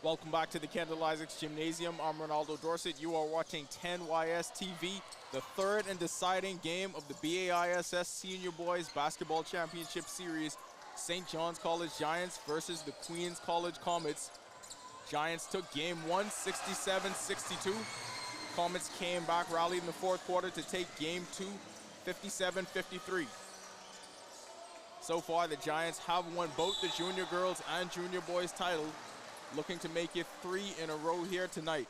Welcome back to the Kendall Isaacs Gymnasium. I'm Ronaldo Dorset. You are watching 10YS TV, the third and deciding game of the BAISS Senior Boys Basketball Championship Series. St. John's College Giants versus the Queens College Comets. Giants took game one, 67-62. Comets came back, rallied in the fourth quarter to take game two, 57-53. So far, the Giants have won both the junior girls and junior boys title, looking to make it 3 in a row here tonight.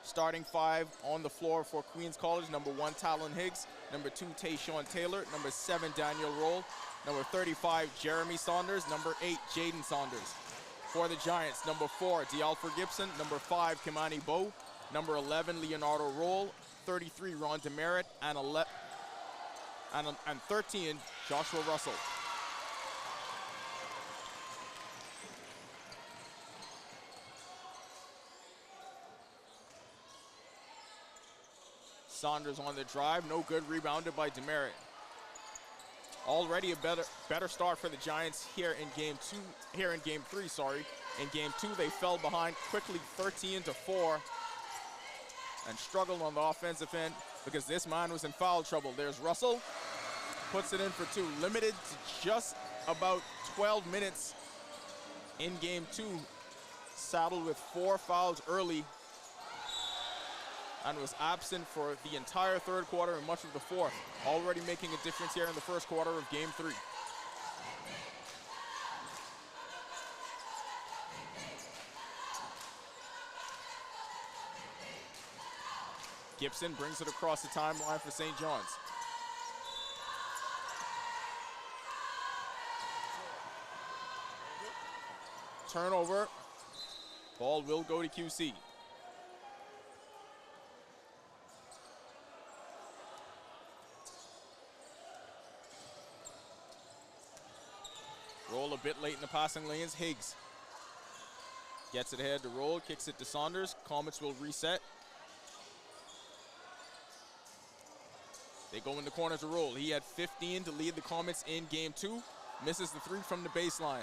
Starting 5 on the floor for Queens College: number 1, Talon Higgs; number 2, Tayshawn Taylor; number 7, Daniel Roll; number 35, Jeremy Saunders; number 8, Jaden Saunders. For the Giants, number 4, D'Alford Gibson; number 5, Kimani Bowe; number 11, Leonardo Roll; 33, Ron Demerit; and 13, Joshua Russell. Saunders on the drive, no good, rebounded by Demerit. Already a better start for the Giants here in game 3. In game 2, they fell behind quickly, 13-4, and struggled on the offensive end because this man was in foul trouble. There's Russell, puts it in for 2, limited to just about 12 minutes in game 2, saddled with 4 fouls early, and was absent for the entire third quarter and much of the fourth, already making a difference here in the first quarter of game 3. Gibson brings it across the timeline for St. John's. Turnover. Ball will go to QC. Roll a bit late in the passing lanes. Higgs gets it ahead to Roll, kicks it to Saunders. Comets will reset. They go in the corner to Roll. He had 15 to lead the Comets in game 2. Misses the 3 from the baseline.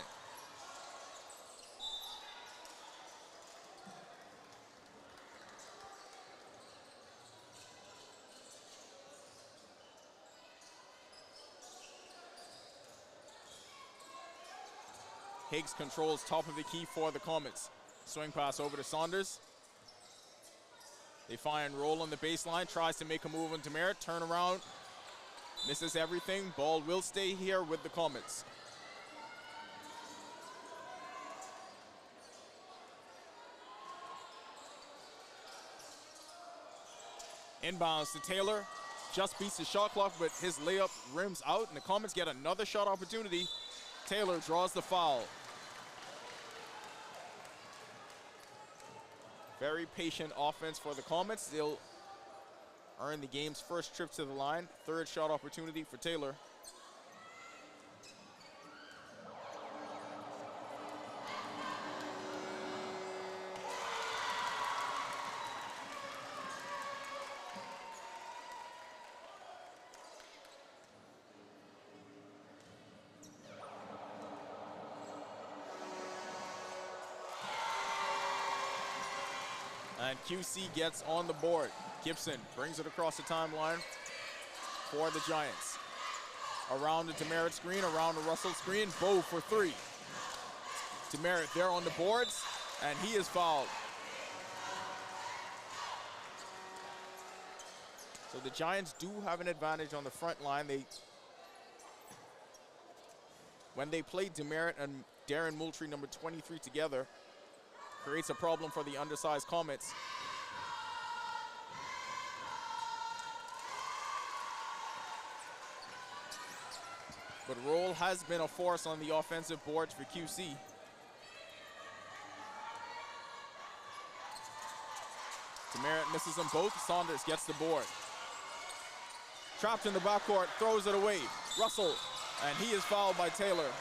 Higgs controls top of the key for the Comets. Swing pass over to Saunders. They find Roll on the baseline, tries to make a move on Demerit, turn around, misses everything. Ball will stay here with the Comets. Inbounds to Taylor, just beats the shot clock, but his layup rims out, and the Comets get another shot opportunity. Taylor draws the foul. Very patient offense for the Comets. They'll earn the game's first trip to the line. Third shot opportunity for Taylor. And QC gets on the board. Gibson brings it across the timeline for the Giants. Around the Demerit screen, around the Russell screen. Bowe for 3. Demerit there on the boards, and he is fouled. So the Giants do have an advantage on the front line. When they play Demerit and Darren Moultrie, number 23, together, creates a problem for the undersized Comets. But Roll has been a force on the offensive boards for QC. Demerit misses them both. Saunders gets the board. Trapped in the backcourt, throws it away. Russell, and he is fouled by Taylor.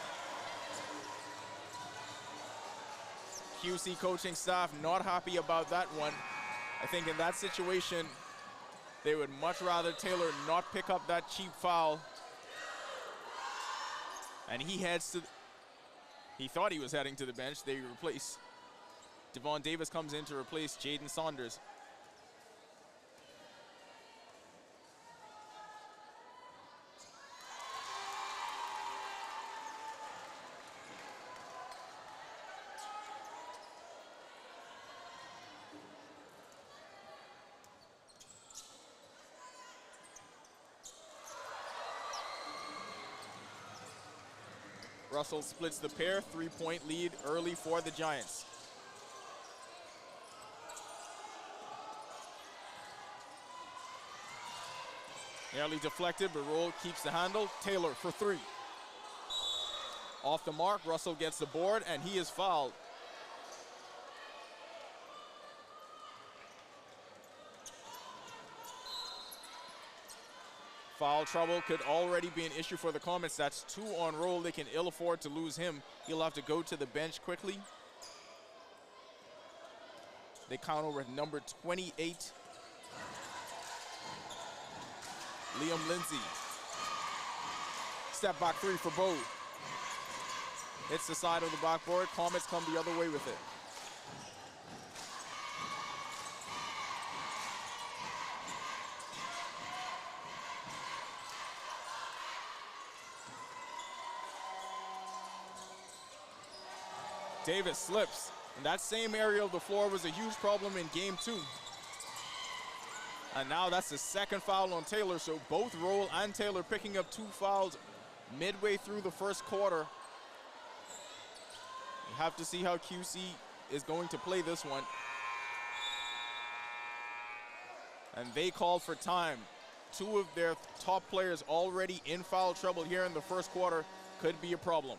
QC coaching staff not happy about that one. I think in that situation, they would much rather Taylor not pick up that cheap foul. And he heads to He thought he was heading to the bench. They replace. Devon Davis comes in to replace Jaden Saunders. Russell splits the pair, 3-point lead early for the Giants. Nearly deflected, but Roll keeps the handle. Taylor for three. Off the mark, Russell gets the board, and he is fouled. Foul trouble could already be an issue for the Comets. That's 2 on Roll. They can ill afford to lose him. He'll have to go to the bench quickly. They count over number 28. Liam Lindsay. Step back three for Bo. Hits the side of the backboard. Comets come the other way with it. Davis slips, and that same area of the floor was a huge problem in game 2. And now that's the second foul on Taylor, so both Roll and Taylor picking up 2 fouls midway through the first quarter. You have to see how QC is going to play this one. And they called for time. 2 of their top players already in foul trouble here in the first quarter. Could be a problem.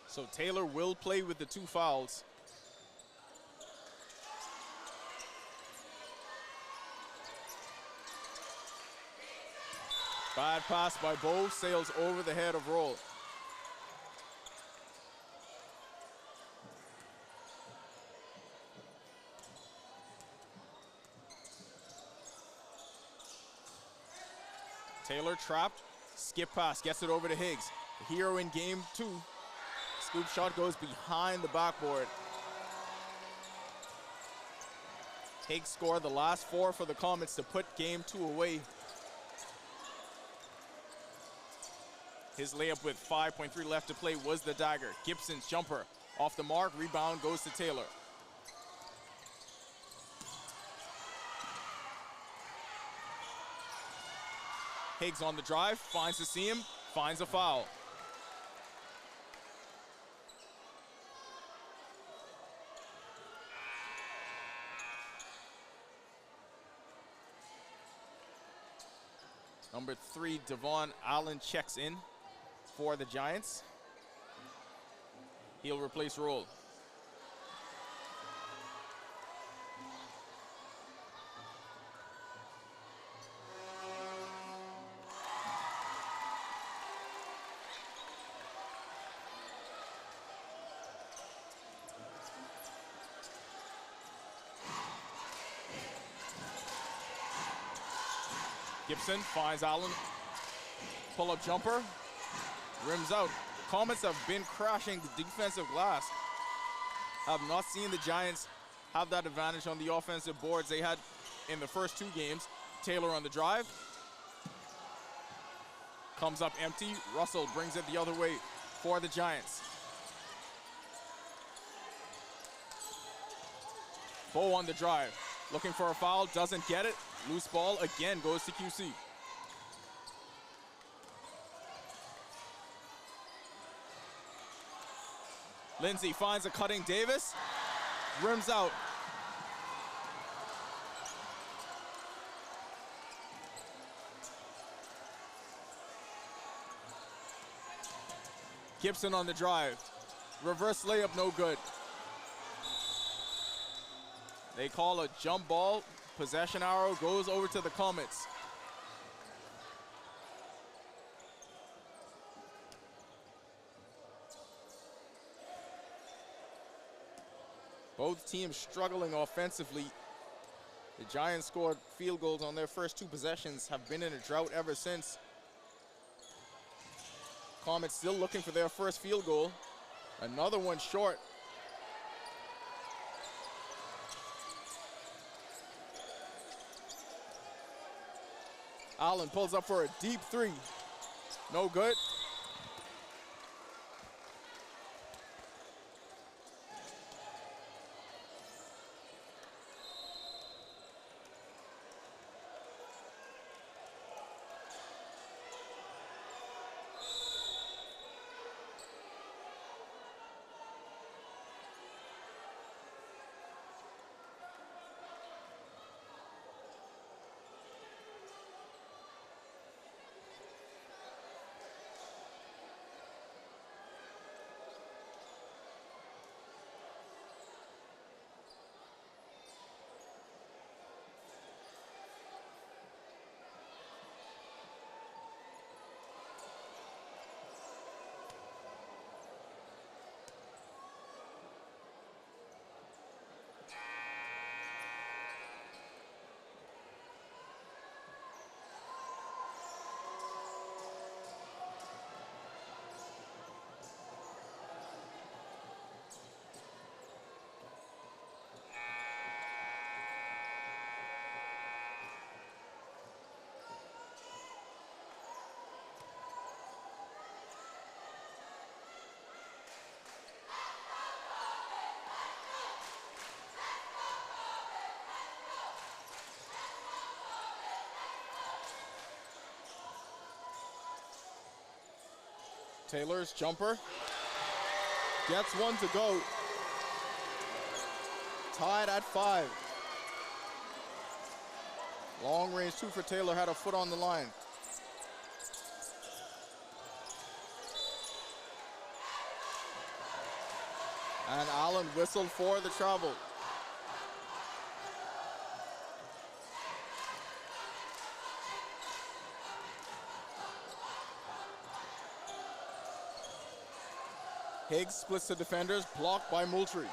So Taylor will play with the 2 fouls. Bad pass by Bo, sails over the head of Roll. Taylor trapped, skip pass, gets it over to Higgs. The hero in game 2. Scoop shot goes behind the backboard. Higgs scored the last 4 for the Comets to put game 2 away. His layup with 5.3 left to play was the dagger. Gibson's jumper off the mark, rebound goes to Taylor. Higgs on the drive, finds the seam, finds a foul. Number 3, Devon Allen checks in for the Giants. He'll replace Roll. Gibson finds Allen, pull-up jumper, rims out. Comets have been crashing the defensive glass. Have not seen the Giants have that advantage on the offensive boards they had in the first 2 games. Taylor on the drive. Comes up empty. Russell brings it the other way for the Giants. Bo on the drive. Looking for a foul, doesn't get it. Loose ball again goes to QC. Lindsay finds a cutting Davis. Rims out. Gibson on the drive. Reverse layup, no good. They call a jump ball. Possession arrow goes over to the Comets. Both teams struggling offensively. The Giants scored field goals on their first 2 possessions, have been in a drought ever since. Comets still looking for their first field goal. Another one short. Allen pulls up for a deep 3. No good. Taylor's jumper. Gets one to go. Tied at 5. Long range 2 for Taylor, had a foot on the line. And Allen whistled for the travel. Higgs splits the defenders, blocked by Moultrie.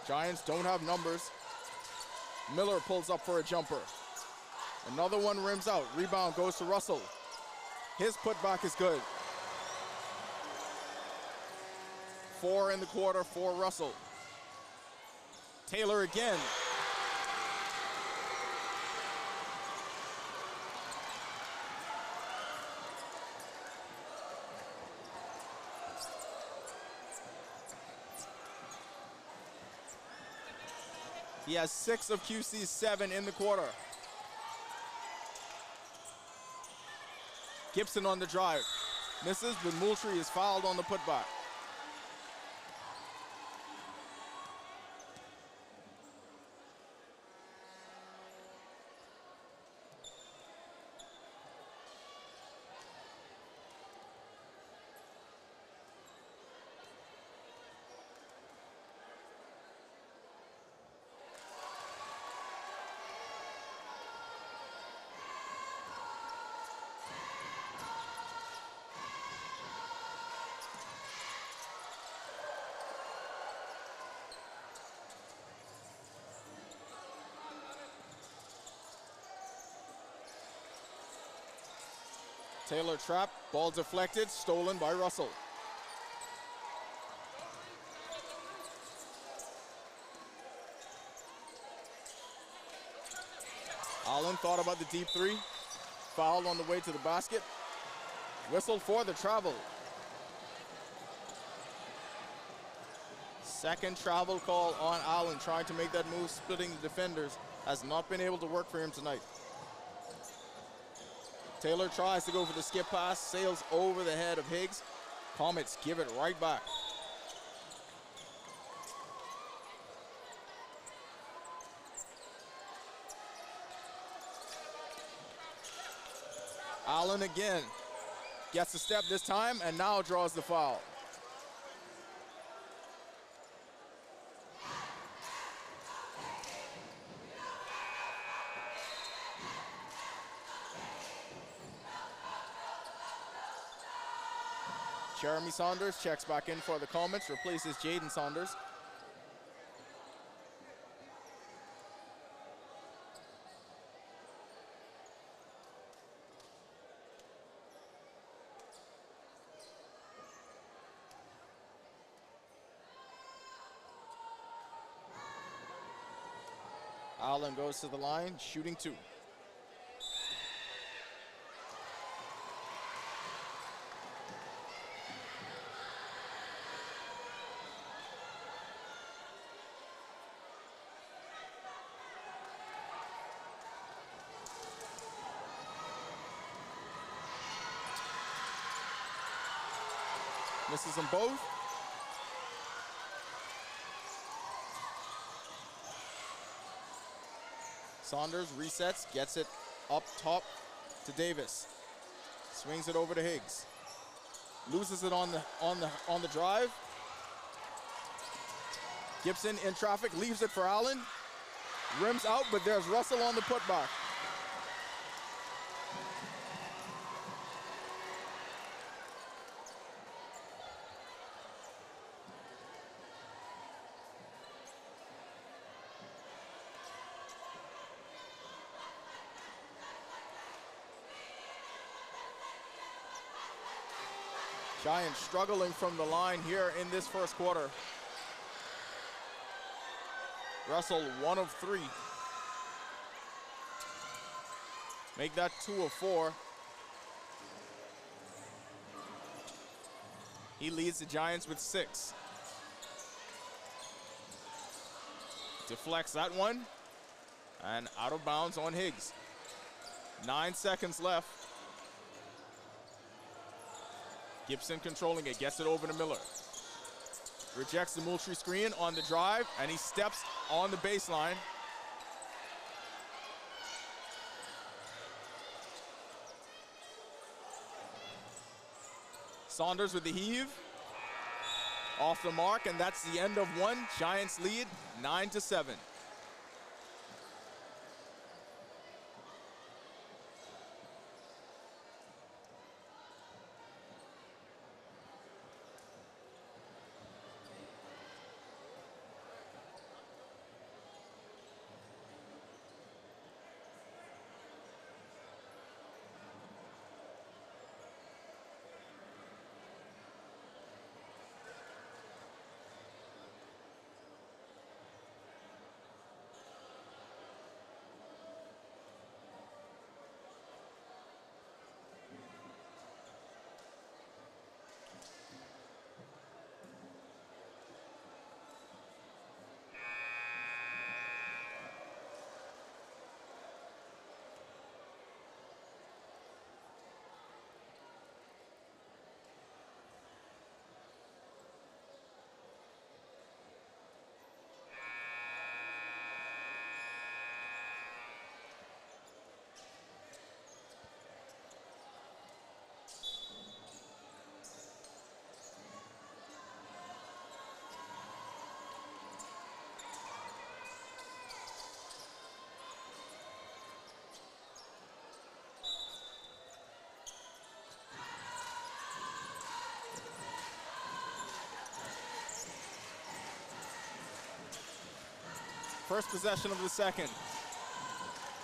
Giants don't have numbers. Miller pulls up for a jumper. Another one rims out. Rebound goes to Russell. His putback is good. 4 in the quarter for Russell. Taylor again. He has 6 of QC's 7 in the quarter. Gibson on the drive. Misses, but Moultrie is fouled on the putback. Taylor trapped, ball deflected, stolen by Russell. Allen thought about the deep 3. Fouled on the way to the basket. Whistled for the travel. Second travel call on Allen, trying to make that move, splitting the defenders. Has not been able to work for him tonight. Taylor tries to go for the skip pass, sails over the head of Higgs. Comets give it right back. Allen again gets the step this time and now draws the foul. Jeremy Saunders checks back in for the Comets, replaces Jaden Saunders. Allen goes to the line, shooting 2. Misses them both. Saunders resets, gets it up top to Davis. Swings it over to Higgs. Loses it on the drive. Gibson in traffic, leaves it for Allen. Rims out, but there's Russell on the putback. Giants struggling from the line here in this first quarter. Russell 1 of 3. Make that 2 of 4. He leads the Giants with 6. Deflects that one. And out of bounds on Higgs. 9 seconds left. Gibson controlling it, gets it over to Miller. Rejects the Moultrie screen on the drive, and he steps on the baseline. Saunders with the heave. Off the mark, and that's the end of one. Giants lead 9-7. First possession of the second.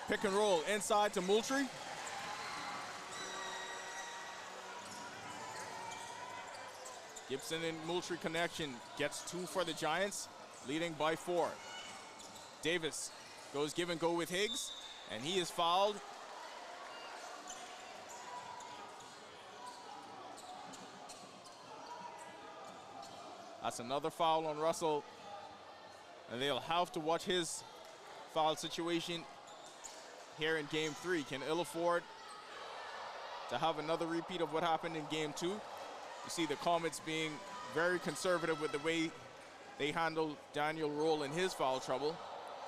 Pick and roll inside to Moultrie. Gibson and Moultrie connection gets 2 for the Giants, leading by 4. Davis goes give and go with Higgs, and he is fouled That's another foul on Russell. And they'll have to watch his foul situation here in game 3. Can ill afford to have another repeat of what happened in game 2. You see the Comets being very conservative with the way they handled Daniel Roll in his foul trouble.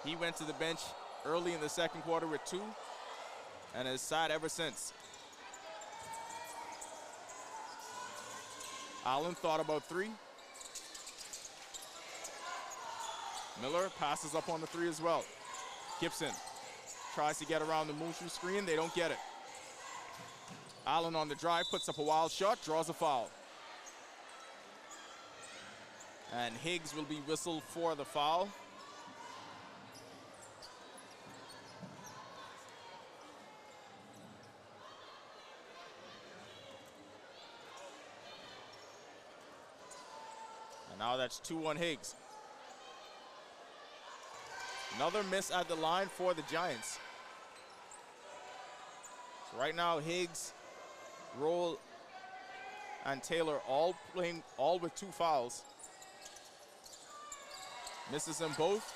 He went to the bench early in the second quarter with 2 and has sat ever since. Allen thought about 3. Miller passes up on the 3 as well. Gibson tries to get around the Mushu screen. They don't get it. Allen on the drive, puts up a wild shot, draws a foul. And Higgs will be whistled for the foul. And now that's 2-1 Higgs. Another miss at the line for the Giants. So right now, Higgs, Roll, and Taylor all with 2 fouls. Misses them both.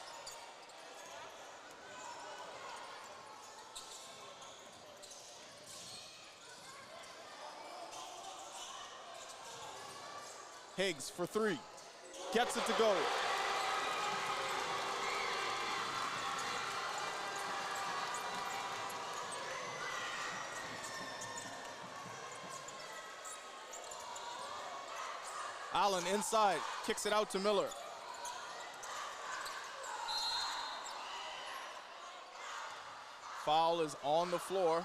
Higgs for 3. Gets it to go. Allen inside, kicks it out to Miller. Foul is on the floor.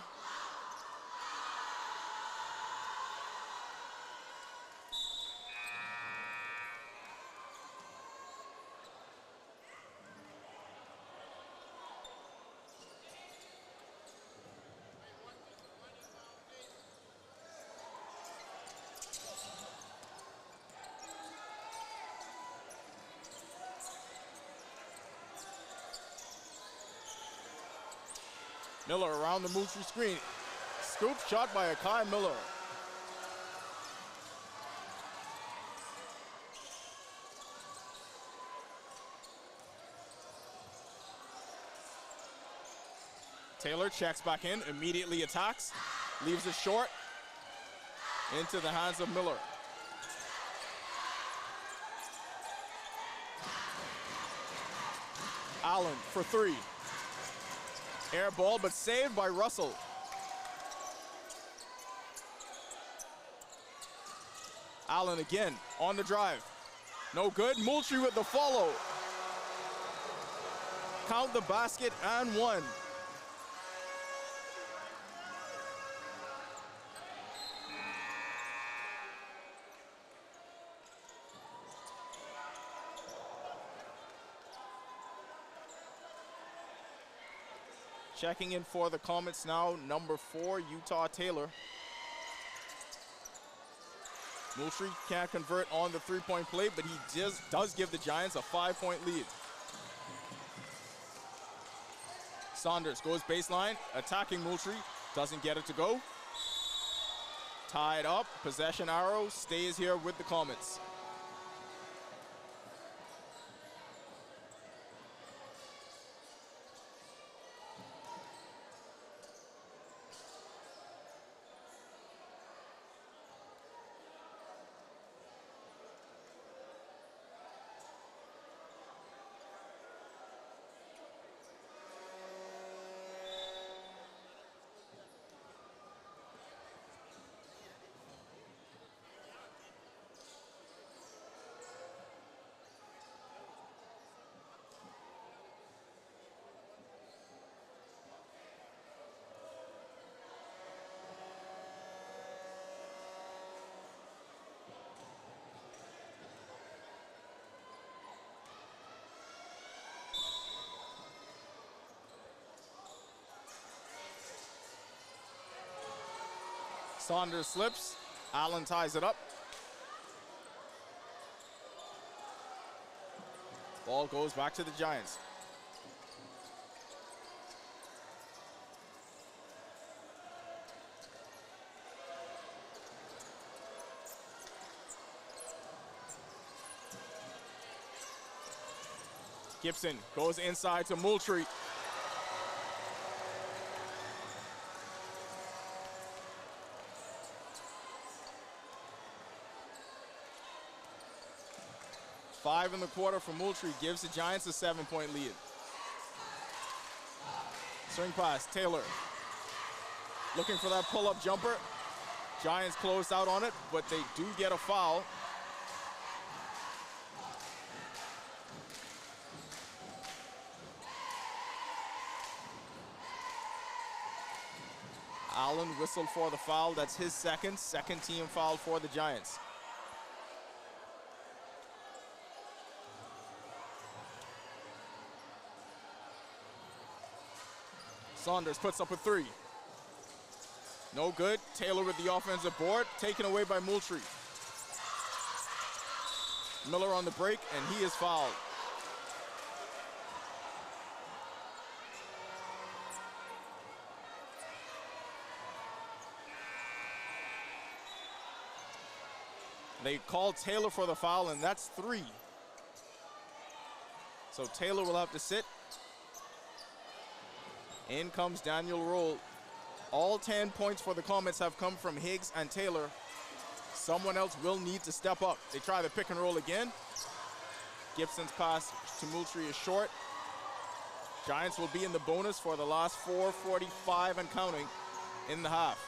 Miller around the Mushu screen. Scoop shot by Akai Miller. Taylor checks back in, immediately attacks, leaves it short, into the hands of Miller. Allen for 3. Air ball, but saved by Russell. Allen again on the drive. No good. Moultrie with the follow. Count the basket and 1. Checking in for the Comets now, number 4, Utah Taylor. Moultrie can't convert on the 3-point play, but he does give the Giants a 5-point lead. Saunders goes baseline, attacking Moultrie, doesn't get it to go. Tied up, possession arrow, stays here with the Comets. Saunders slips, Allen ties it up. Ball goes back to the Giants. Gibson goes inside to Moultrie. Five in the quarter for Moultrie gives the Giants a 7-point lead. Swing pass, Taylor. Looking for that pull-up jumper. Giants closed out on it, but they do get a foul. Allen whistled for the foul. That's his second team foul for the Giants. Saunders puts up a three. No good. Taylor with the offensive board, taken away by Moultrie. Miller on the break, and he is fouled. They called Taylor for the foul, and that's three. So Taylor will have to sit. In comes Daniel Roll. All 10 points for the Comets have come from Higgs and Taylor. Someone else will need to step up. They try the pick and roll again. Gibson's pass to Moultrie is short. Giants will be in the bonus for the last 4:45 and counting in the half.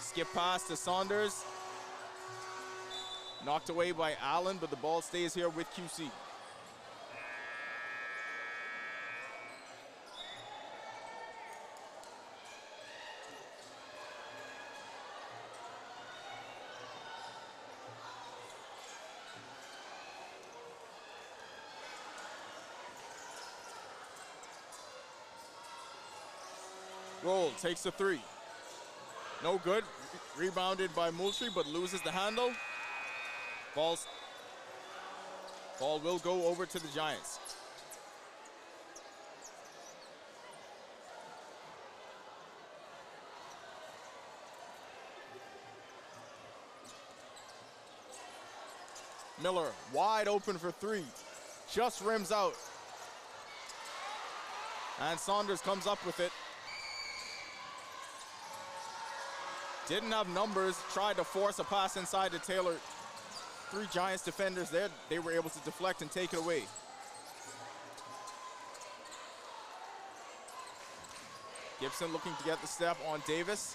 Skip pass to Saunders. Knocked away by Allen, but the ball stays here with QC. Roll takes the three. No good. Rebounded by Moultrie, but loses the handle. Ball will go over to the Giants. Miller wide open for three. Just rims out. And Saunders comes up with it. Didn't have numbers, tried to force a pass inside to Taylor. Three Giants defenders there, they were able to deflect and take it away. Gibson looking to get the step on Davis.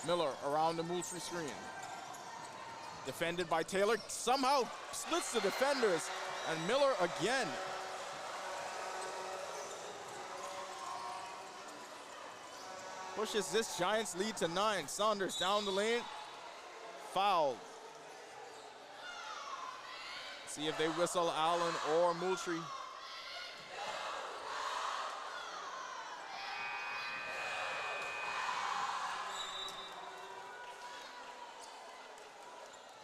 Miller around the Moultrie screen. Defended by Taylor, somehow splits the defenders, and Miller again. Pushes this Giants lead to 9. Saunders down the lane, fouled. See if they whistle Allen or Moultrie.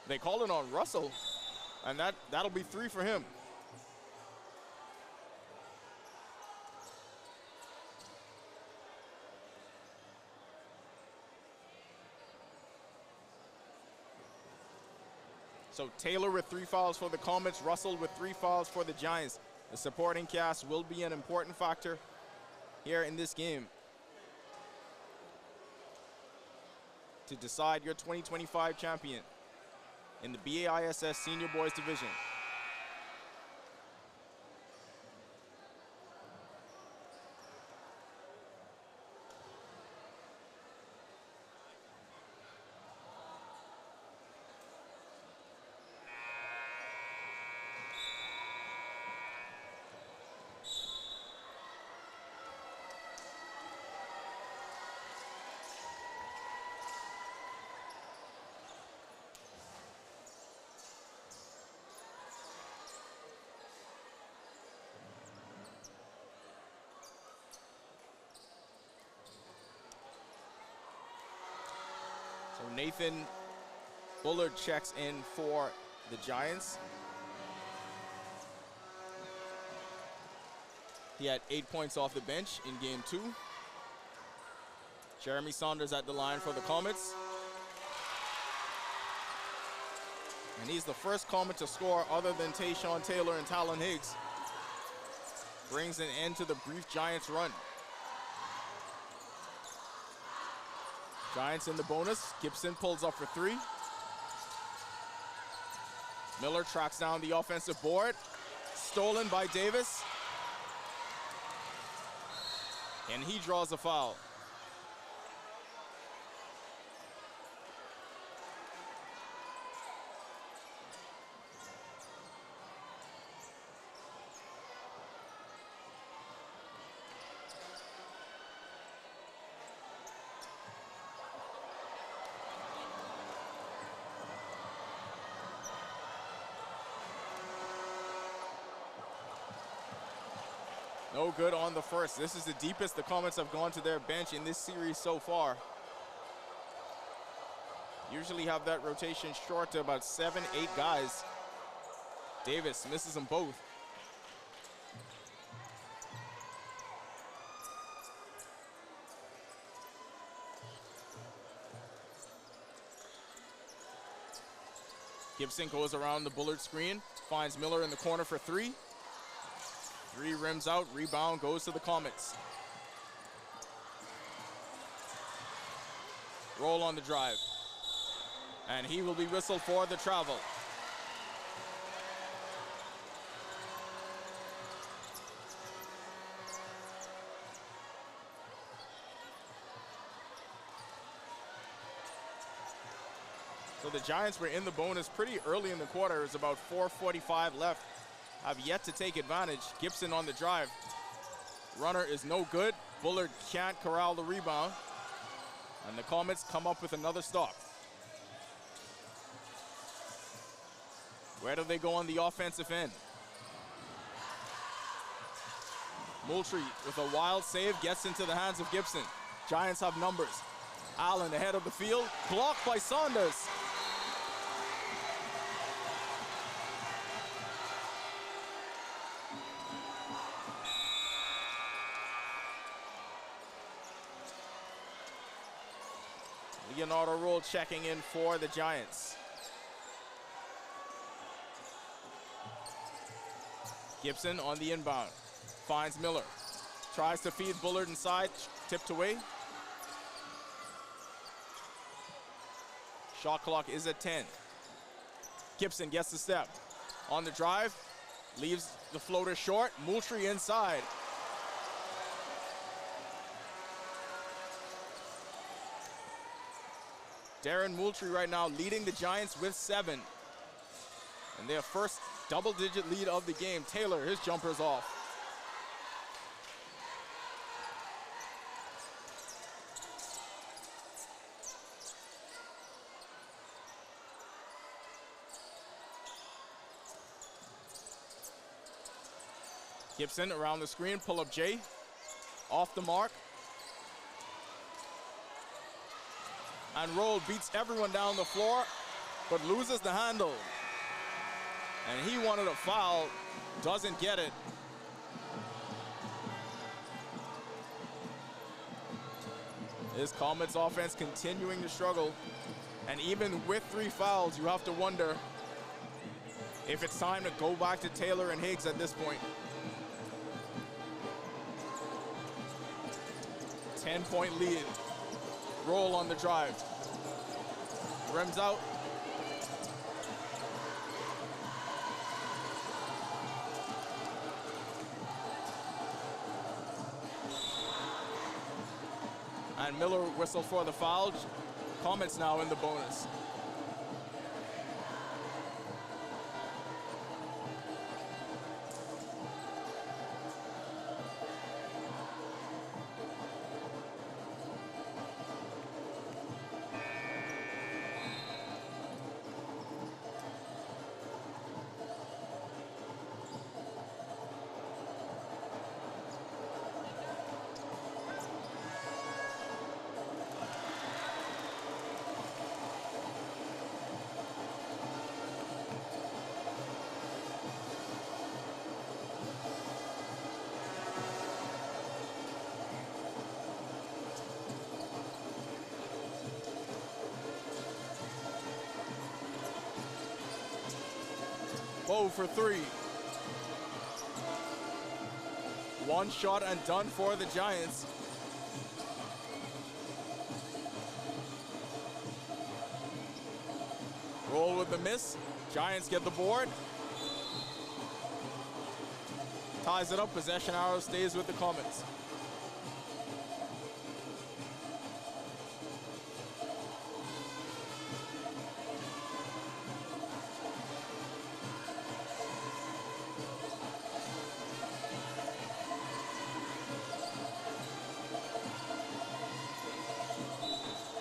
They call it on Russell, and that'll be 3 for him. So Taylor with 3 fouls for the Comets, Russell with 3 fouls for the Giants. The supporting cast will be an important factor here in this game to decide your 2025 champion in the BAISS Senior Boys Division. Nathan Bullard checks in for the Giants. He had 8 points off the bench in game 2. Jeremy Saunders at the line for the Comets. And he's the first Comet to score other than Tayshawn Taylor and Talon Higgs. Brings an end to the brief Giants run. Giants in the bonus. Gibson pulls up for three. Miller tracks down the offensive board. Stolen by Davis. And he draws a foul. No good on the first. This is the deepest the Comets have gone to their bench in this series so far. Usually have that rotation short to about 7, 8 guys. Davis misses them both. Gibson goes around the Bullard screen, finds Miller in the corner for three. Three rims out, rebound goes to the Comets. Roll on the drive. And he will be whistled for the travel. So the Giants were in the bonus pretty early in the quarter. It was about 4:45 left. Have yet to take advantage. Gibson on the drive. Runner is no good. Bullard can't corral the rebound. And the Comets come up with another stop. Where do they go on the offensive end? Moultrie with a wild save gets into the hands of Gibson. Giants have numbers. Allen ahead of the field, blocked by Saunders. Leonardo Roll checking in for the Giants. Gibson on the inbound. Finds Miller. Tries to feed Bullard inside. Tipped away. Shot clock is at 10. Gibson gets the step. On the drive. Leaves the floater short. Moultrie inside. Darren Moultrie right now leading the Giants with 7. And their first double-digit lead of the game. Taylor, his jumper's off. Gibson around the screen, pull up Jay. Off the mark. And Roll beats everyone down the floor, but loses the handle. And he wanted a foul, doesn't get it. This Comets offense continuing to struggle. And even with 3 fouls, you have to wonder if it's time to go back to Taylor and Higgs at this point. 10-point lead. Roll on the drive. Rims out. And Miller whistled for the foul. Comets now in the bonus. Bow for three. One shot and done for the Giants. Roll with the miss. Giants get the board. Ties it up. Possession arrow stays with the Comets.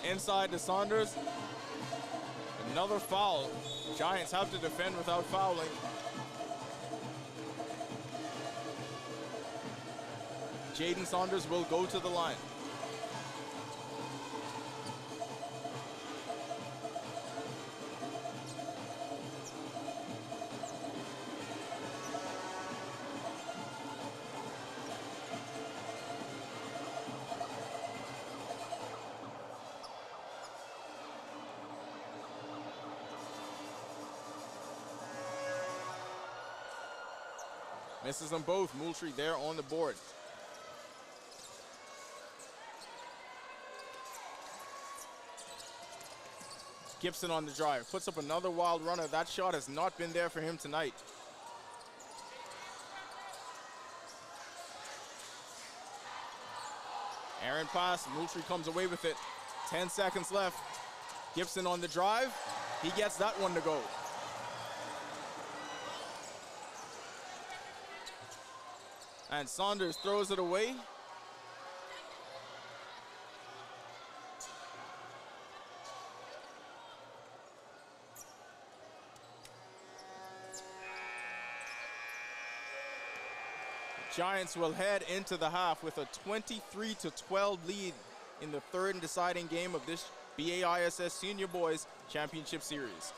Inside to Saunders. Another foul. Giants have to defend without fouling. Jaden Saunders will go to the line. Misses them both. Moultrie there on the board. Gibson on the drive. Puts up another wild runner. That shot has not been there for him tonight. Aaron pass. Moultrie comes away with it. 10 seconds left. Gibson on the drive. He gets that one to go. And Saunders throws it away. Giants will head into the half with a 23-12 lead in the third and deciding game of this BAISS Senior Boys Championship Series.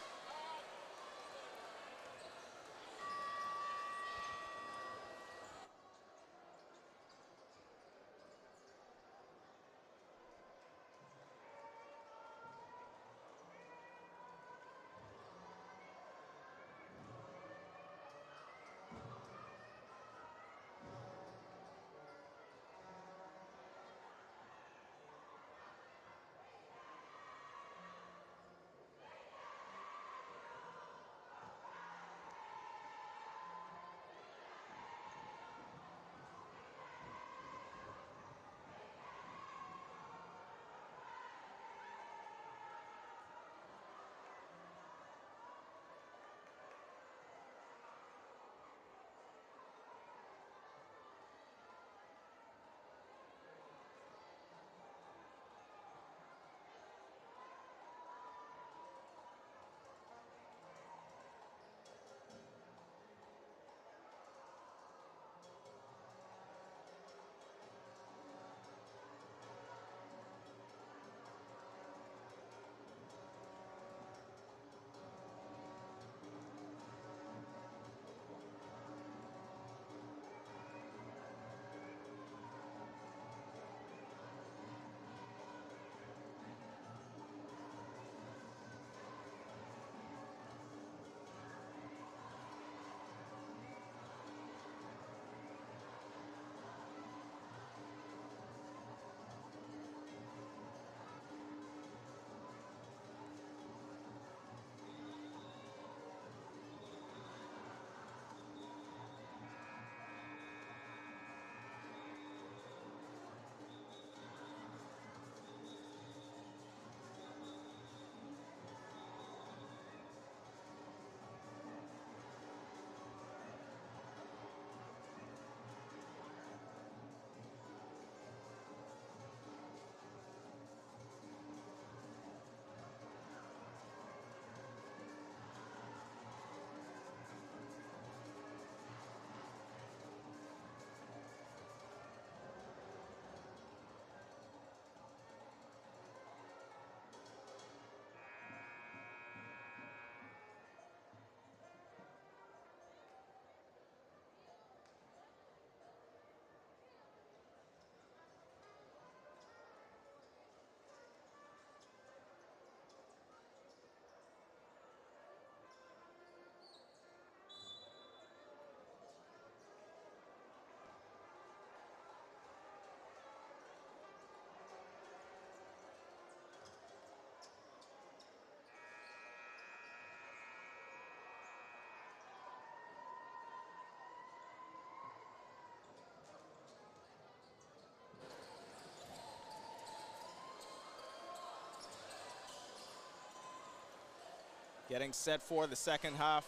Getting set for the second half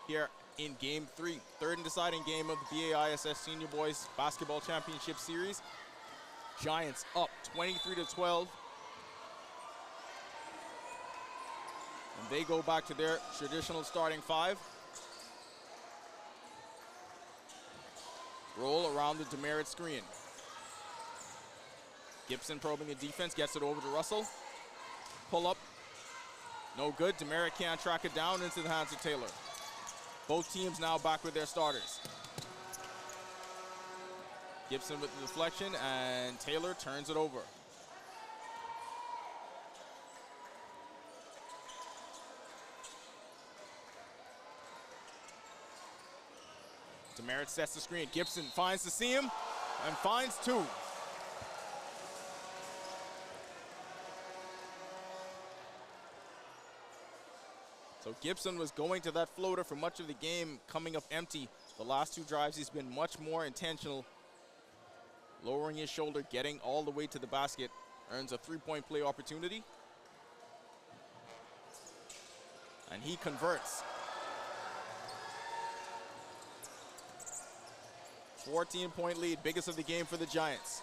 here in Game 3. Third and deciding game of the BAISS Senior Boys Basketball Championship Series. Giants up 23-12. And they go back to their traditional starting five. Roll around the Demerit screen. Gibson probing the defense, gets it over to Russell. Pull up, no good. Demerit can't track it down, into the hands of Taylor. Both teams now back with their starters. Gibson with the deflection, and Taylor turns it over. Demerit sets the screen. Gibson finds the seam and finds two. So Gibson was going to that floater for much of the game, coming up empty. The last two drives, he's been much more intentional. Lowering his shoulder, getting all the way to the basket. Earns a three-point play opportunity. And he converts. 14-point lead, biggest of the game for the Giants.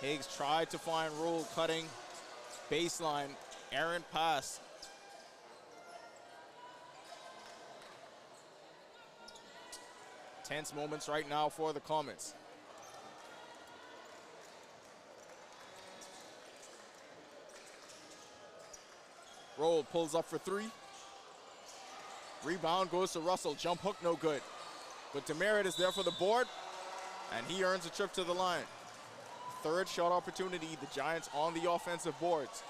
Higgs tried to find Roll cutting. Baseline, errant pass. Tense moments right now for the Comets. Roll pulls up for three. Rebound goes to Russell. Jump hook, no good. But Demerit is there for the board, and he earns a trip to the line. Third shot opportunity, the Giants on the offensive boards.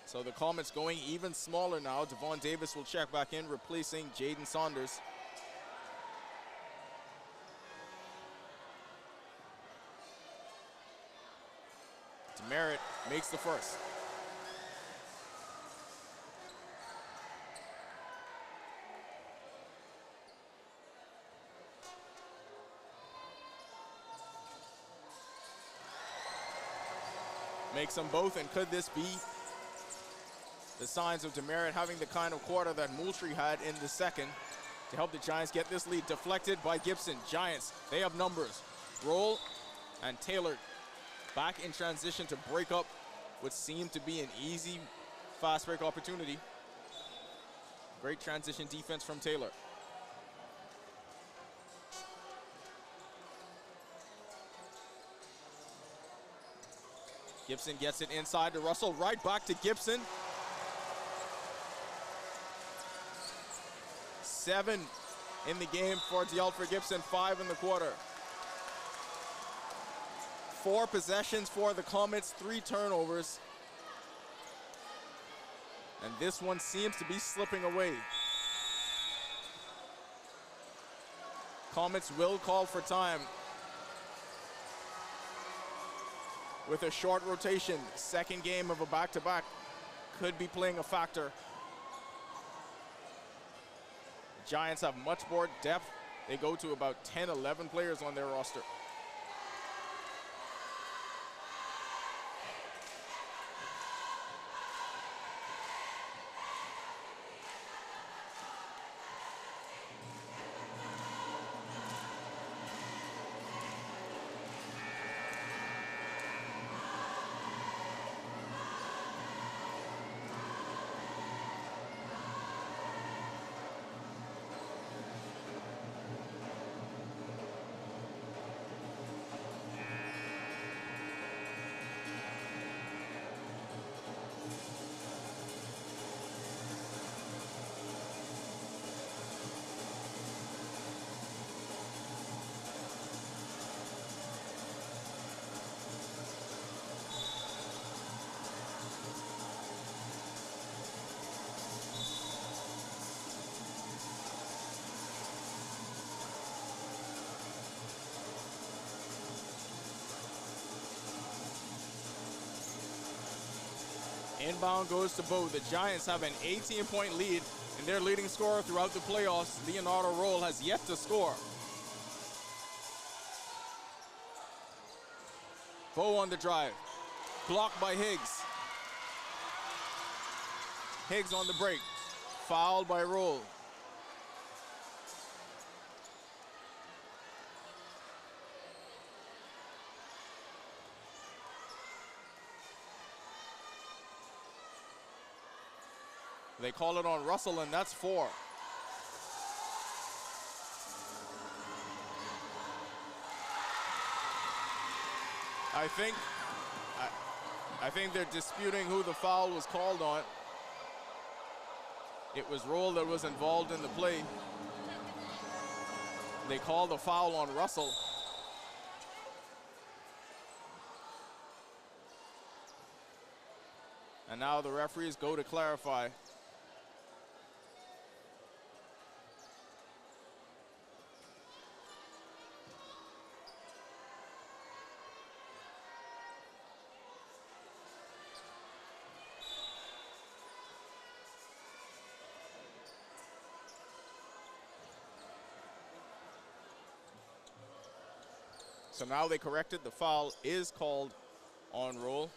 So the Comets going even smaller now. Devon Davis will check back in, replacing Jaden Saunders. Demerit makes the first. Makes them both, and could this be the signs of Demerit having the kind of quarter that Moultrie had in the second to help the Giants get this lead? Deflected by Gibson. Giants, they have numbers. Roll, and Taylor back in transition to break up what seemed to be an easy fast break opportunity. Great transition defense from Taylor. Gibson gets it inside to Russell, right back to Gibson. 7 in the game for D'Alfred Gibson, 5 in the quarter. 4 possessions for the Comets, 3 turnovers. And this one seems to be slipping away. Comets will call for time. With a short rotation, second game of a back-to-back could be playing a factor. The Giants have much more depth. They go to about 10, 11 players on their roster. Inbound goes to Bo. The Giants have an 18-point lead, and their leading scorer throughout the playoffs, Leonardo Roll, has yet to score. Bo on the drive. Blocked by Higgs. Higgs on the break. Fouled by Roll. They call it on Russell, and that's 4. I think they're disputing who the foul was called on. It was Roll that was involved in the play. They called the foul on Russell. And now the referees go to clarify. So now they corrected, the foul is called on Roll.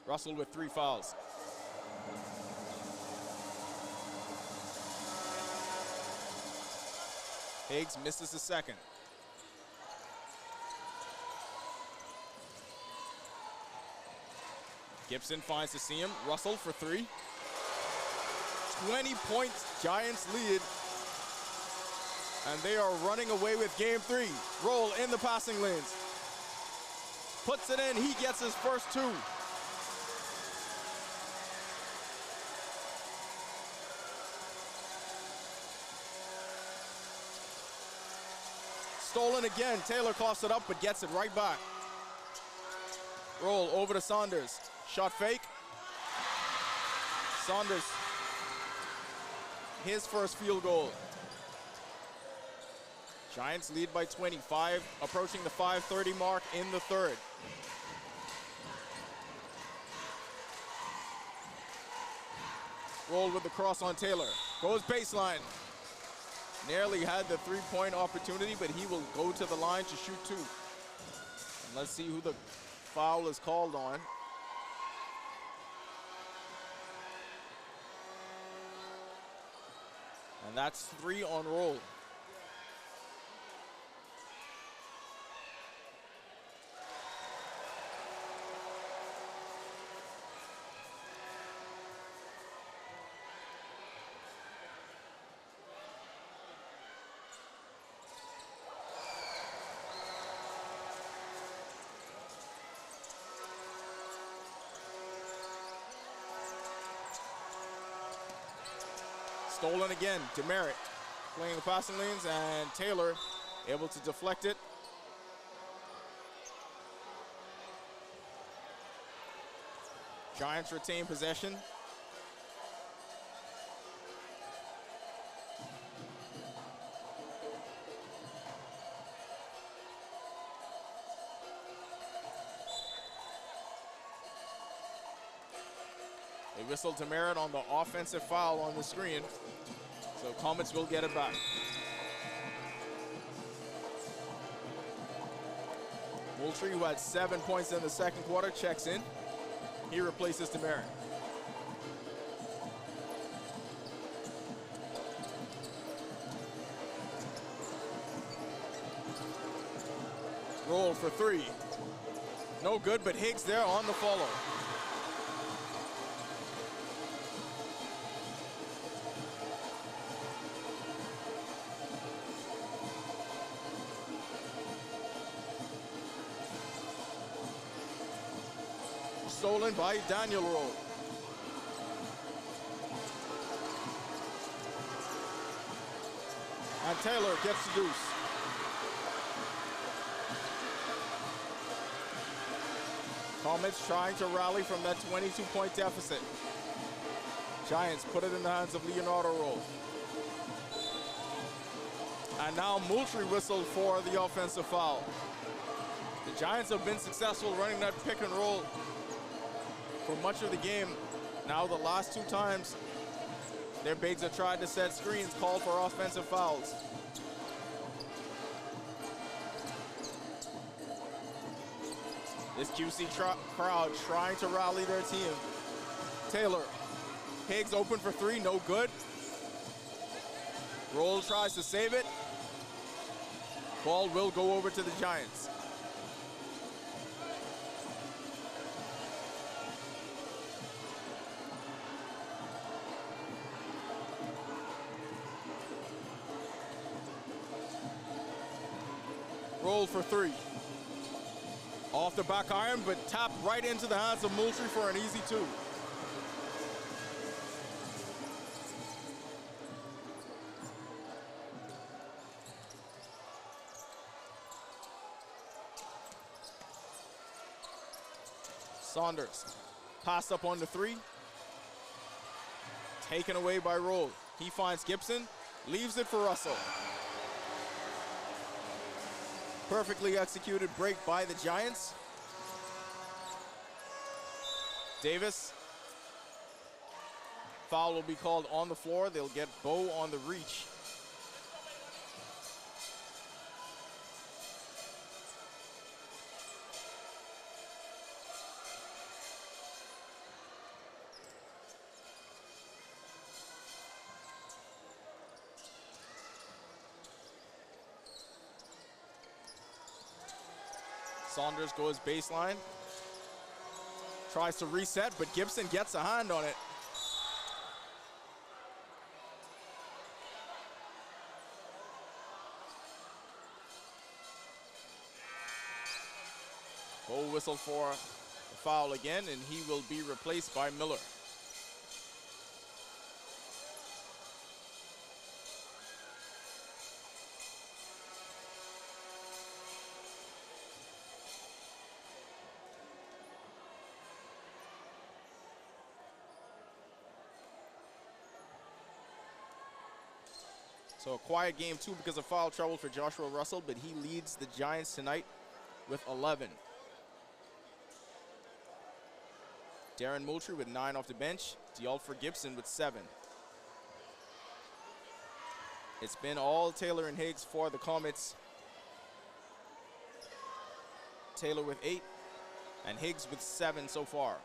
Russell with 3 fouls. Higgs misses the second. Gibson finds to see him. Russell for 3. 20 points, Giants lead. And they are running away with game 3. Roll in the passing lanes. Puts it in, he gets his first 2. Stolen again, Taylor coughs it up but gets it right back. Roll over to Saunders. Shot fake. Saunders, his first field goal. Giants lead by 25, approaching the 5:30 mark in the third. Roll with the cross on Taylor. Goes baseline. Nearly had the 3-point opportunity, but he will go to the line to shoot 2. And let's see who the foul is called on. And that's 3 on Roll. Stolen again, Demerit playing the passing lanes, and Taylor able to deflect it. Giants retain possession. They whistled Demerit on the offensive foul on the screen. So Comets will get it back. Moultrie, who had 7 points in the second quarter, checks in. He replaces Demerit. Roll for 3. No good, but Higgs there on the follow. Stolen by Daniel Roll. And Taylor gets the deuce. Comets trying to rally from that 22-point deficit. Giants put it in the hands of Leonardo Roll. And now Moultrie whistled for the offensive foul. The Giants have been successful running that pick and roll for much of the game. Now the last two times their bigs have tried to set screens, called for offensive fouls. This QC crowd trying to rally their team. Taylor, Higgs open for three, no good. Roll tries to save it. Ball will go over to the Giants. Roll for three. Off the back iron, but tapped right into the hands of Moultrie for an easy two. Saunders, passed up on the three. Taken away by Roll. He finds Gibson, leaves it for Russell. Perfectly executed break by the Giants. Davis. Foul will be called on the floor. They'll get Bo on the reach. Saunders goes baseline. Tries to reset, but Gibson gets a hand on it. Bo whistled for a foul again, and he will be replaced by Miller. So a quiet game too because of foul trouble for Joshua Russell, but he leads the Giants tonight with 11. Darren Moultrie with 9 off the bench. D'Alford Gibson with 7. It's been all Taylor and Higgs for the Comets. Taylor with 8 and Higgs with 7 so far.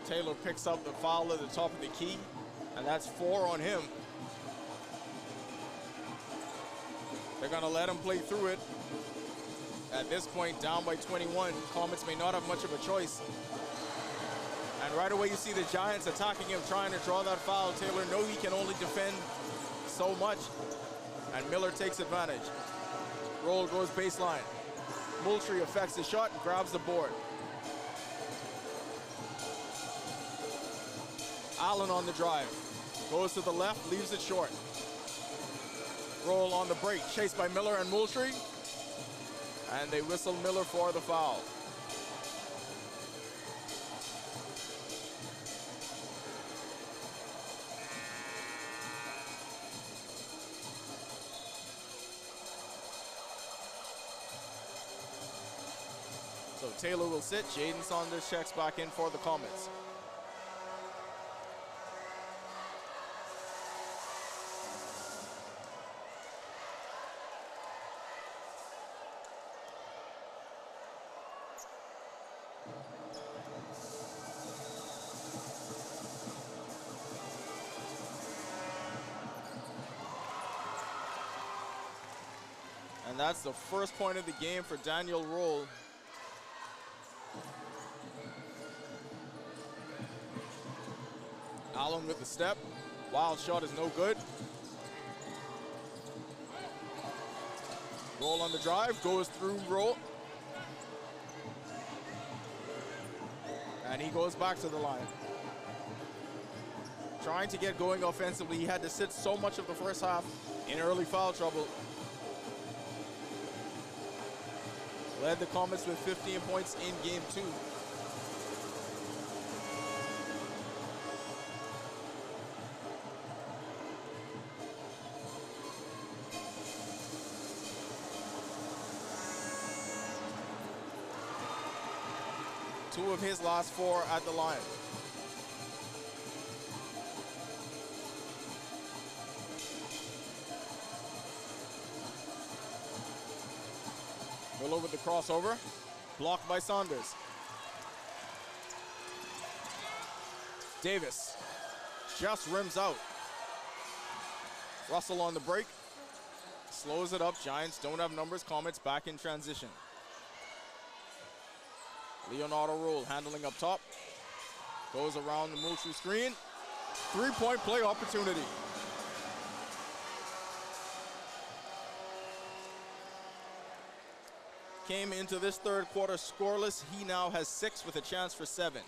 Taylor picks up the foul at the top of the key, and that's 4 on him. They're gonna let him play through it. At this point, down by 21, Comets may not have much of a choice. And right away you see the Giants attacking him, trying to draw that foul. Taylor knows he can only defend so much, and Miller takes advantage. Roll goes baseline. Moultrie affects the shot and grabs the board. Allen on the drive. Goes to the left, leaves it short. Roll on the break, chased by Miller and Moultrie. And they whistle Miller for the foul. So Taylor will sit. Jaden Saunders checks back in for the Comets. And that's the first point of the game for Daniel Roll. Allen with the step. Wild shot is no good. Roll on the drive, goes through Roll. And he goes back to the line. Trying to get going offensively. He had to sit so much of the first half in early foul trouble. Led the Comets with 15 points in game 2. Two of his last 4 at the line. Miller with the crossover, blocked by Saunders. Davis just rims out. Russell on the break, slows it up. Giants don't have numbers. Comets back in transition. Leonardo Roll handling up top. Goes around the Moultrie screen. 3-point play opportunity. Came into this third quarter scoreless. He now has 6 with a chance for 7.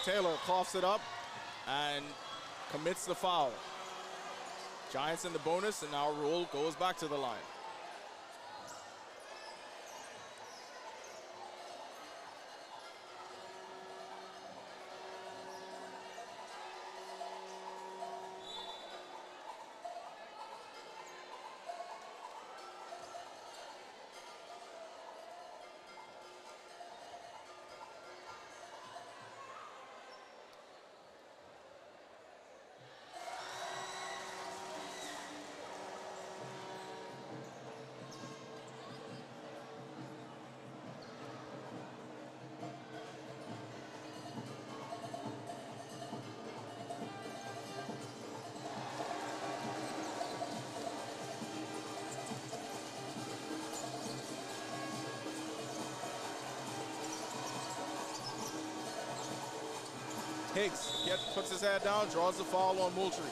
Taylor coughs it up and commits the foul. Giants in the bonus, and now Roll goes back to the line. Higgs puts his head down, draws the foul on Moultrie.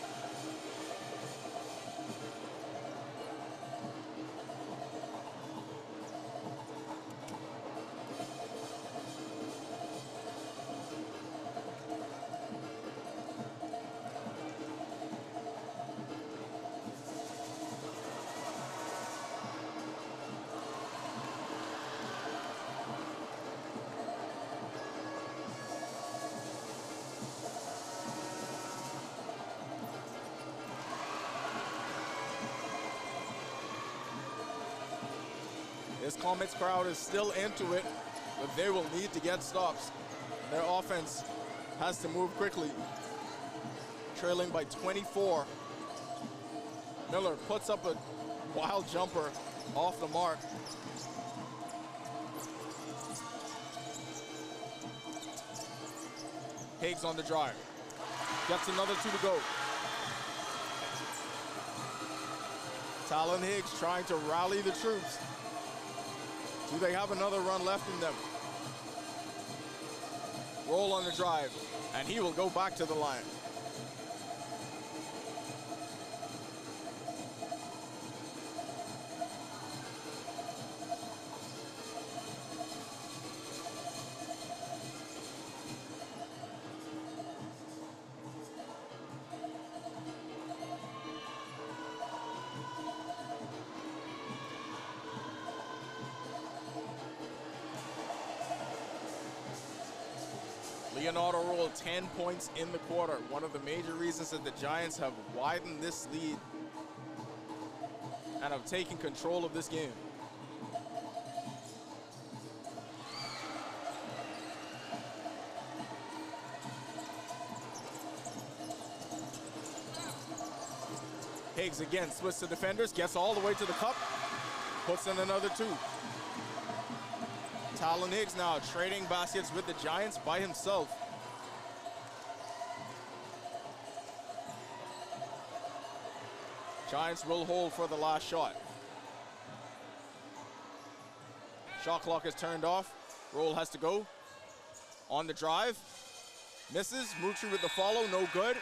This Comets crowd is still into it, but they will need to get stops. Their offense has to move quickly. Trailing by 24. Miller puts up a wild jumper off the mark. Higgs on the drive. Gets another 2 to go. Talon Higgs trying to rally the troops. Do they have another run left in them? Roll on the drive, and he will go back to the line. Leonardo Roll, 10 points in the quarter. One of the major reasons that the Giants have widened this lead and have taken control of this game. Higgs again splits the defenders, gets all the way to the cup, puts in another 2. Talon Higgs now trading baskets with the Giants by himself. Giants will hold for the last shot. Shot clock is turned off. Roll has to go. On the drive. Misses. Moultrie with the follow. No good.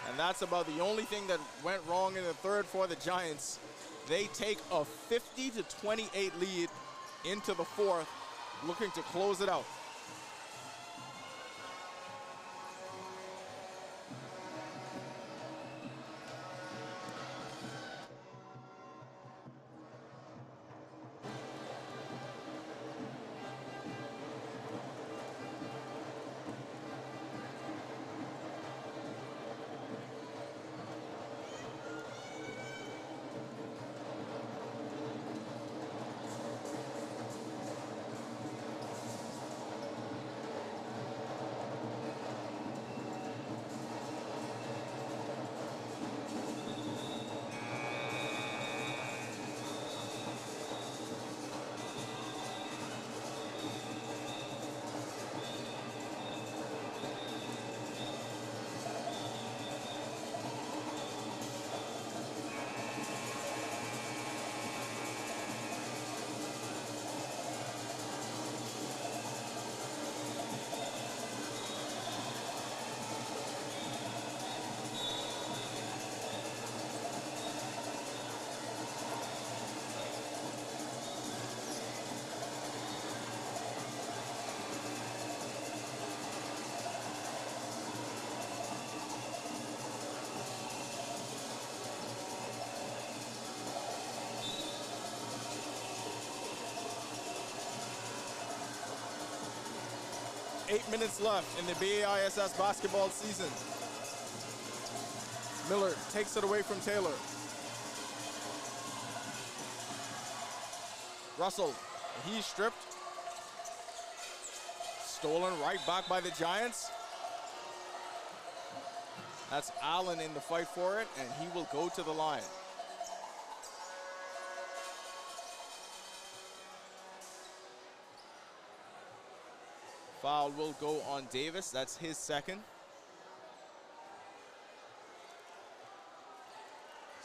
And that's about the only thing that went wrong in the third for the Giants. They take a 50-28 lead into the fourth, looking to close it out. Eight minutes left in the BAISS basketball season. Miller takes it away from Taylor. Russell, he's stripped. Stolen right back by the Giants. That's Allen in the fight for it, and he will go to the line. Foul will go on Davis. That's his second.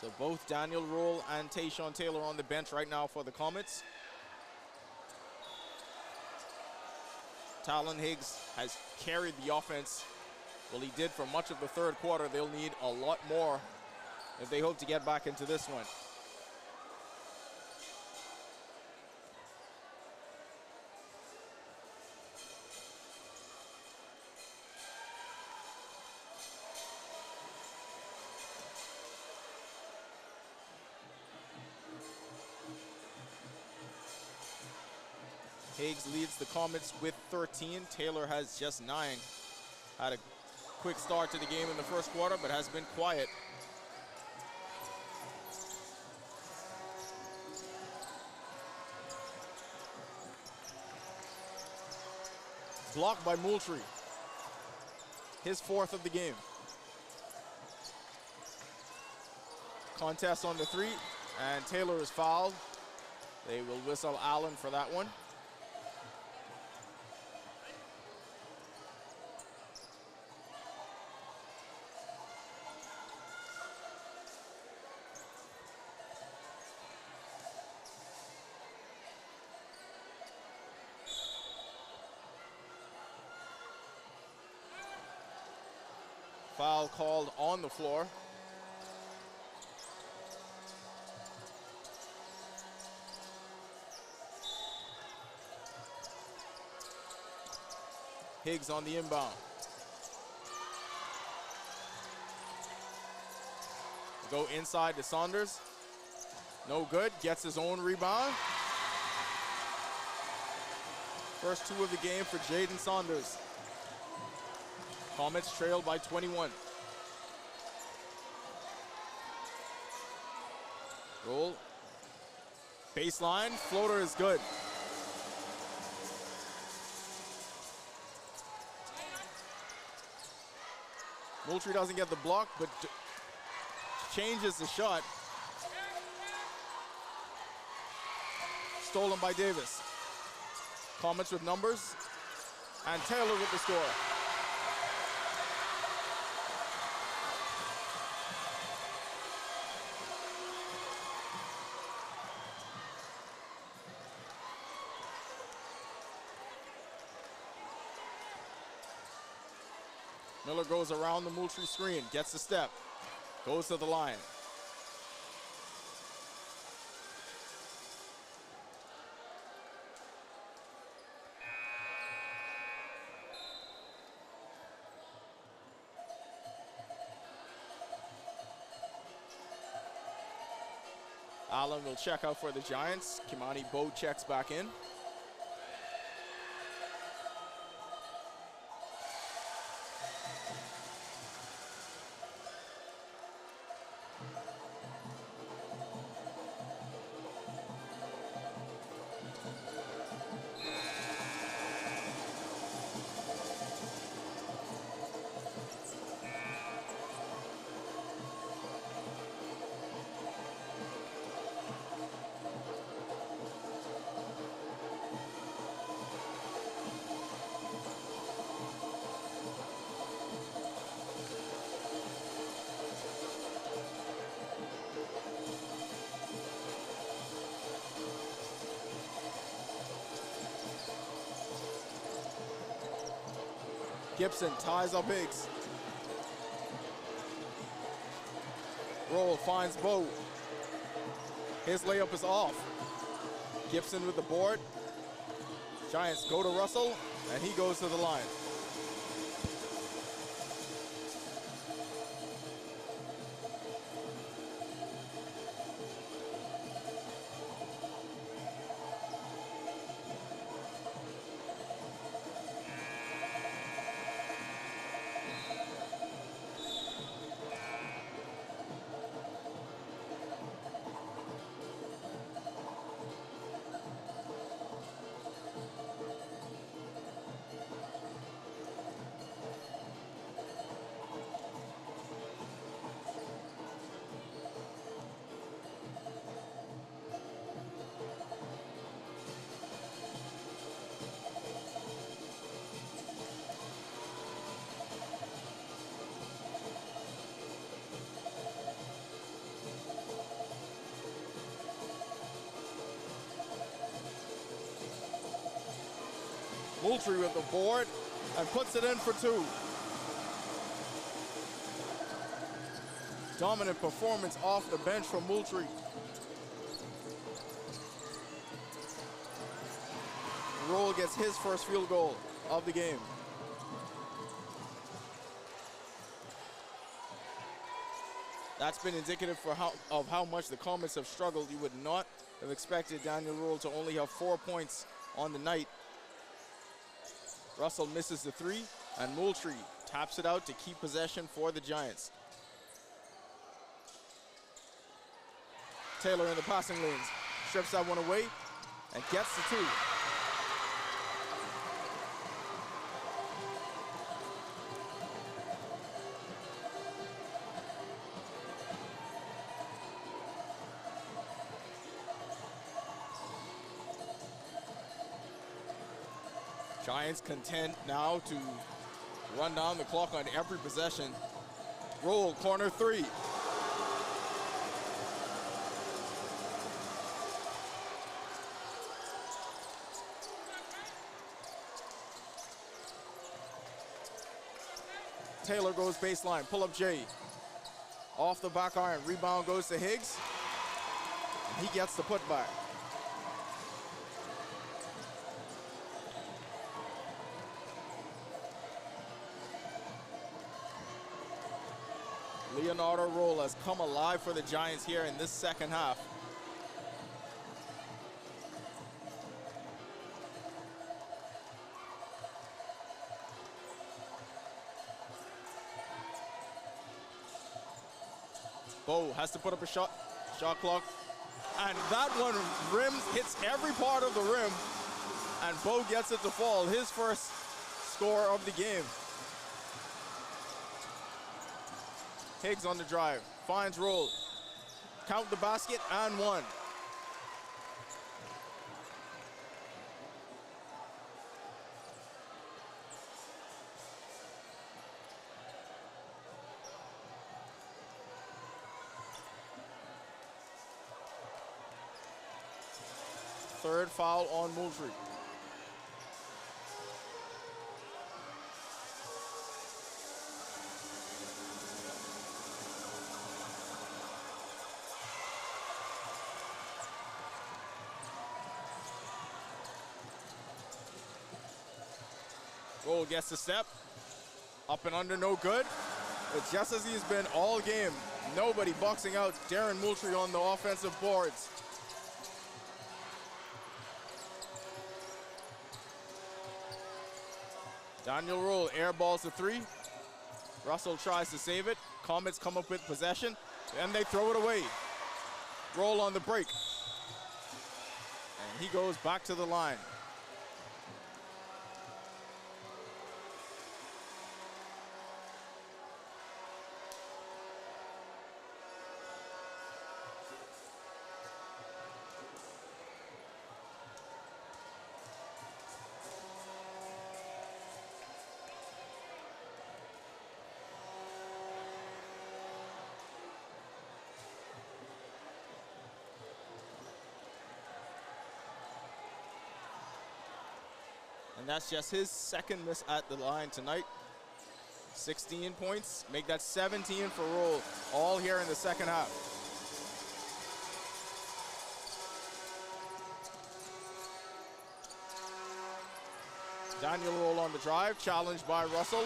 So both Daniel Roll and Tayshawn Taylor on the bench right now for the Comets. Talon Higgs has carried the offense. Well, he did for much of the third quarter. They'll need a lot more if they hope to get back into this one. Higgs leads the Comets with 13. Taylor has just 9. Had a quick start to the game in the first quarter, but has been quiet. Blocked by Moultrie. His 4th of the game. Contest on the 3, and Taylor is fouled. They will whistle Allen for that one. Foul called on the floor. Higgs on the inbound. Go inside to Saunders. No good, gets his own rebound. First 2 of the game for Jaden Saunders. Comets trailed by 21. Roll. Baseline, floater is good. Moultrie doesn't get the block, but changes the shot. Stolen by Davis. Comets with numbers. And Taylor with the score. Miller goes around the Moultrie screen, gets the step, goes to the line. Allen will check out for the Giants. Kimani Bo checks back in. Gibson ties up Higgs. Roll finds Bo. His layup is off. Gibson with the board. Giants go to Russell, and he goes to the line. Moultrie with the board and puts it in for two. Dominant performance off the bench from Moultrie. Roll gets his first field goal of the game. That's been indicative of how much the Comets have struggled. You would not have expected Daniel Roll to only have 4 points on the night. Russell misses the three, and Moultrie taps it out to keep possession for the Giants. Taylor in the passing lanes, strips that one away, and gets the two. Giants content now to run down the clock on every possession. Roll, corner three. Taylor goes baseline, pull up Jay. Off the back iron, rebound goes to Higgs. And he gets the putback. Leonardo Roll has come alive for the Giants here in this second half. Bo has to put up a shot clock. And that one hits every part of the rim. And Bo gets it to fall, his first score of the game. Higgs on the drive, finds Roll. Count the basket and one. Third foul on Moultrie. Roll gets the step. Up and under, no good. But just as he's been all game, nobody boxing out Darren Moultrie on the offensive boards. Daniel Roll airballs the three. Russell tries to save it. Comets come up with possession, and they throw it away. Roll on the break. And he goes back to the line. And that's just his second miss at the line tonight. 16 points, make that 17 for Roll, all here in the second half. Daniel Roll on the drive, challenged by Russell.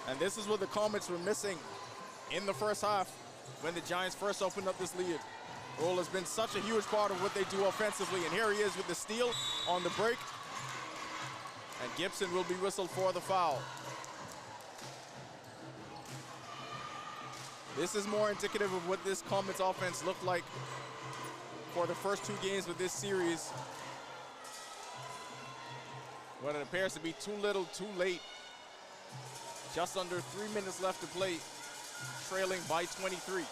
And this is what the Comets were missing in the first half when the Giants first opened up this lead. Roll has been such a huge part of what they do offensively, and here he is with the steal on the break. And Gibson will be whistled for the foul. This is more indicative of what this Comets offense looked like for the first two games of this series, when it appears to be too little, too late. Just under 3 minutes left to play, trailing by 23.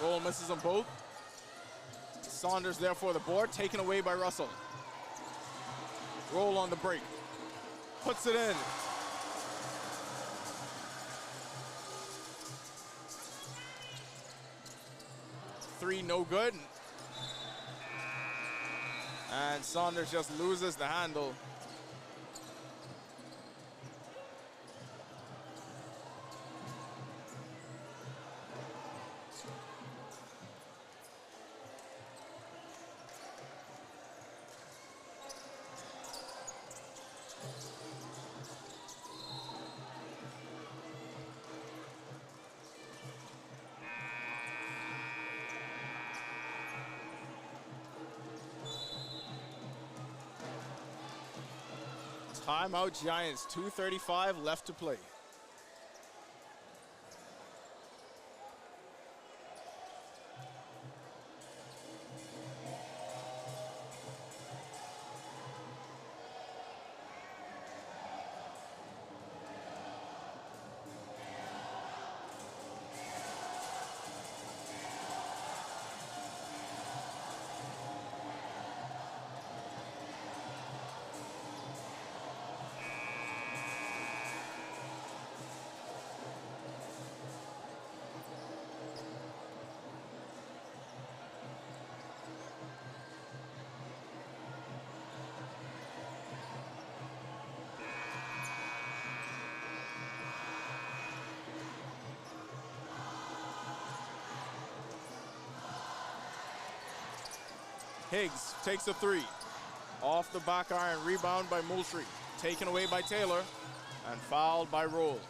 Roll misses them both. Saunders there for the board, taken away by Russell. Roll on the break. Puts it in. Three, no good. And Saunders just loses the handle. Timeout Giants, 2:35 left to play. Higgs takes a three. Off the back iron, rebound by Moultrie. Taken away by Taylor and fouled by Roll.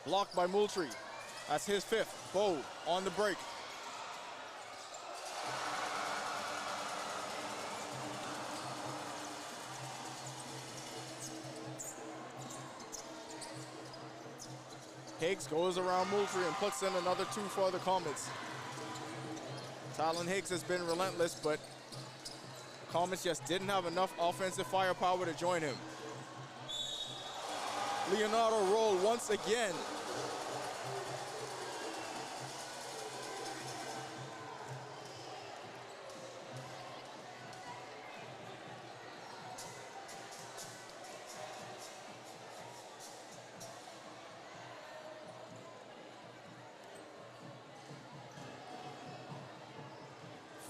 Blocked by Moultrie. That's his fifth. Bow on the break. Higgs goes around Moultrie and puts in another 2 for the Comets. Talon Higgs has been relentless, but the Comets just didn't have enough offensive firepower to join him. Leonardo roll once again.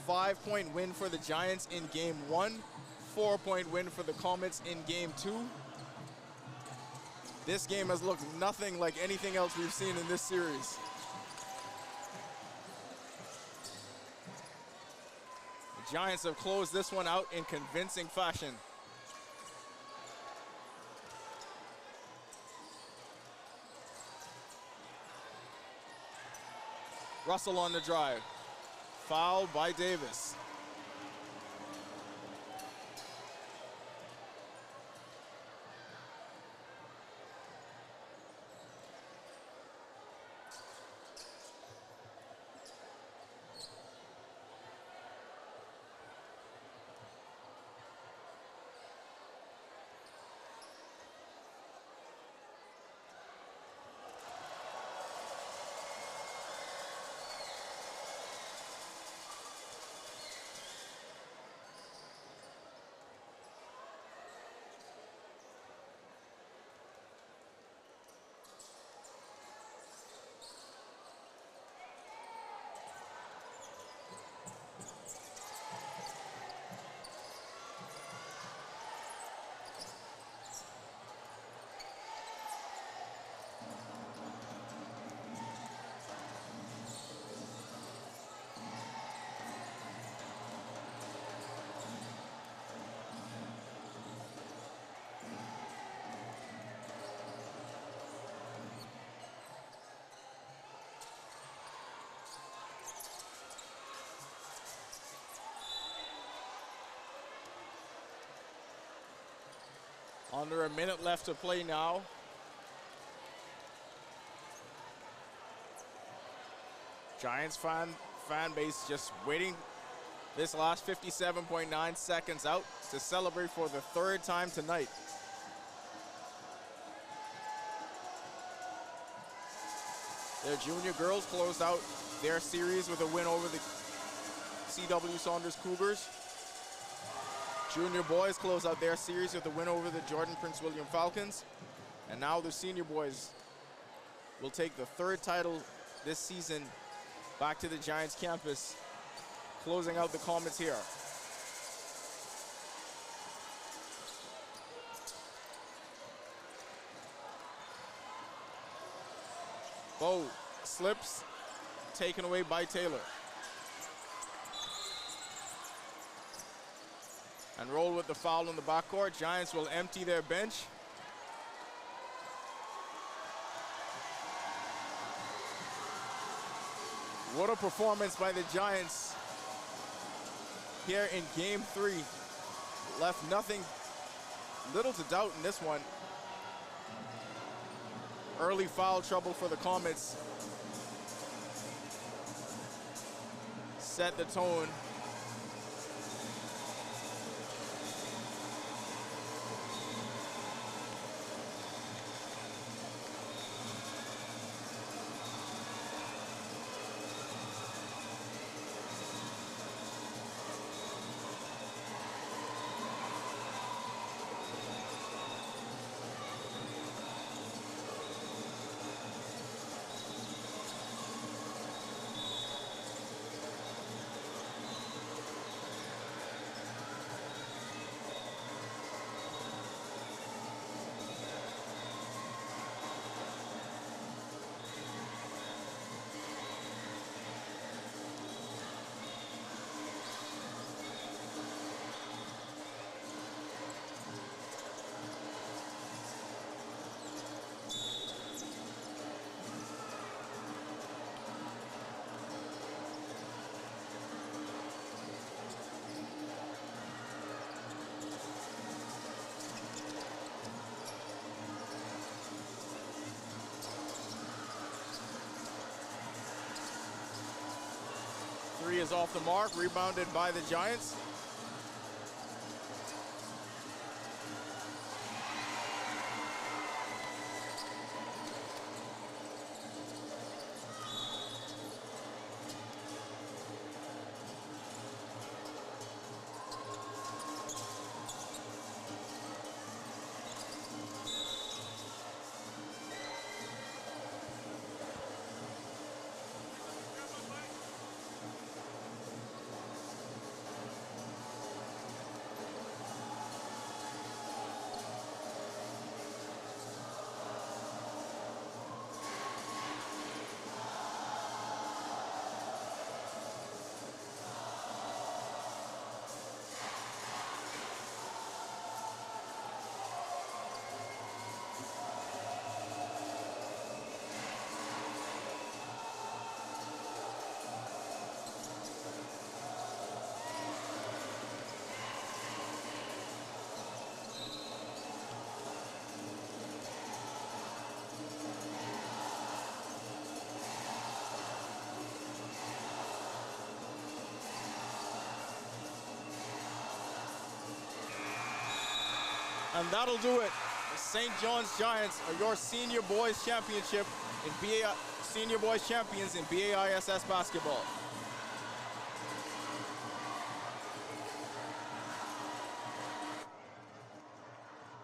Five-point win for the Giants in game 1. 4-point win for the Comets in game 2. This game has looked nothing like anything else we've seen in this series. The Giants have closed this one out in convincing fashion. Russell on the drive. Foul by Davis. Under a minute left to play now. Giants fan base just waiting this last 57.9 seconds out to celebrate for the 3rd time tonight. Their junior girls closed out their series with a win over the C.W. Saunders Cougars. Junior boys close out their series with a win over the Jordan Prince William Falcons. And now the senior boys will take the 3rd title this season back to the Giants campus, closing out the Comets here. Bow slips, taken away by Taylor. And roll with the foul in the backcourt. Giants will empty their bench. What a performance by the Giants here in game 3. Left little to doubt in this one. Early foul trouble for the Comets set the tone. Three is off the mark, rebounded by the Giants. And that'll do it. The St. John's Giants are your senior boys championship in senior boys champions in BAISS basketball.